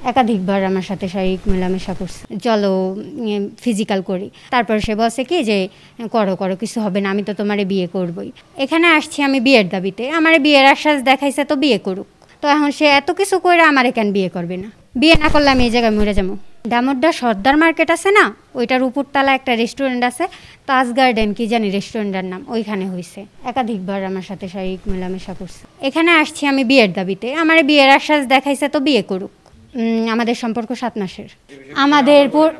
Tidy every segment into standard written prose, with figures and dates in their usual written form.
একাধিকবার আমার সাথে শারীরিক মেলামেশা করছে, চলো ফিজিক্যাল করি। তারপর সে বলছে কি যে করো করো, কিছু হবে না, আমি তো তোমারে বিয়ে করবই। এখানে আসছি আমি বিয়ের দাবিতে, আমারে বিয়ের আশ্বাস দেখাইছে, তো বিয়ে করুক। তো এখন সে এত কিছু করে আমারে কেন বিয়ে করবে না? বিয়ে না করলে আমি এই জায়গায় মরে যাবো। দামোদ্দা সর্দার মার্কেট আছে না, ওইটার উপরতলা একটা রেস্টুরেন্ট আছে, তাজ গার্ডেন কি জানি রেস্টুরেন্টের নাম, ওইখানে হয়েছে। একাধিকবার আমার সাথে শারীরিক মেলামেশা করছে। এখানে আসছি আমি বিয়ের দাবিতে, আমারে বিয়ের আশ্বাস দেখাইছে, তো বিয়ে করুক। আমাদের সম্পর্ক 7 মাসের।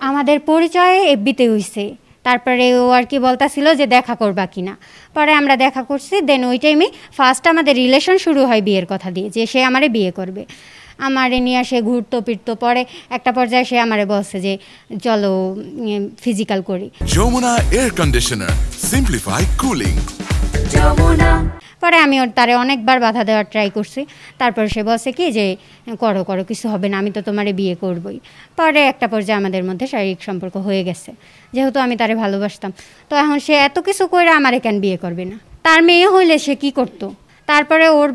আমাদের পরিচয় এফবিতে হইছে। তারপরে ও আর কি বলতাছিল যে দেখা করবা কিনা। পরে আমরা দেখা করছি, দেন ওই টাইমে ফার্স্ট আমাদের রিলেশন শুরু হয় বিয়ের কথা দিয়ে, যে সে আমারে বিয়ে করবে। আমারে নিয়ে সে ঘুরতো ফিরতো, পরে একটা পর্যায়ে সে আমারে বলছে যে চলো ফিজিক্যাল করি। Jamuna air conditioner, simplify cooling. পরে আমি তারে অনেকবার বাধা দেওয়ার ট্রাই করছি। তারপর সে বলছে কি যে করো করো, কিছু হবে না, আমি তো তোমারে বিয়ে করবই। পরে একটা পর্যায়ে আমাদের মধ্যে শারীরিক সম্পর্ক হয়ে গেছে, যেহেতু আমি তারে ভালোবাসতাম। তো এখন সে এত কিছু করে আমারে কেন বিয়ে করবে না? তার মেয়ে হইলে সে কি করতো? তারপরে ওর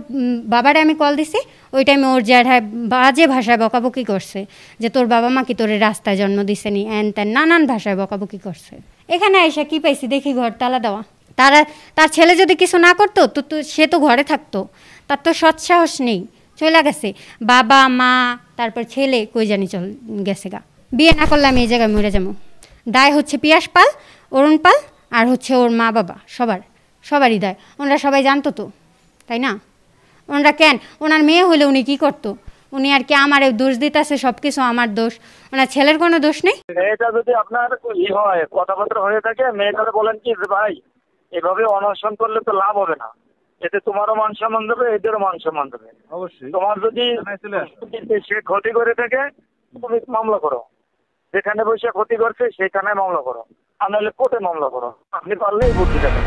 বাবারে আমি কল দিছি, ওই টাইমে ওর জ্যাঠায় বাজে ভাষায় বকাবকি করছে যে তোর বাবা মা কি তোরে রাস্তায় জন্ম দিছে নি, এন তেন নানান ভাষায় বকাবকি করছে। এখানে এসে কি পাইছি দেখি, ঘর তালা দেওয়া। তার ছেলে যদি কিছু না করতো তো সে তো ঘরে থাকতো, তার তো সৎসাহস নেই, চলে গেছে। বাবা মা তারপর ছেলে কই জানি চল গেছে গা। বিয়ে না করলে আমি এই জায়গায় মরে যাবো। দায় হচ্ছে পিয়াস পাল, অরুণ পাল, আর হচ্ছে ওর মা বাবা, সবারই দায়। ওনারা সবাই জানতো তো, তাই না? ওনারা কেন, ওনার মেয়ে হলে উনি কি করতো? উনি আর কি আমার দোষ দিতেছে, সব কিছু আমার দোষ, ওনার ছেলের কোনো দোষ নেই। মেয়েটা যদি আপনার হয়, কথাবার্তা হয়ে থাকে, মেয়েটারে বলেন কি যে ভাই এভাবে অনশন করলে তো লাভ হবে না, এতে তোমারও মান সম্মান দেবে, এদেরও মান সম্মান দেবে। অবশ্যই তোমার যদি সে ক্ষতি করে থাকে, তুমি মামলা করো, যেখানে বসে ক্ষতি করছে সেখানে মামলা করো, আর নাহলে কোর্টে মামলা করো। আপনি পারলেই বুদ্ধি দেবেন।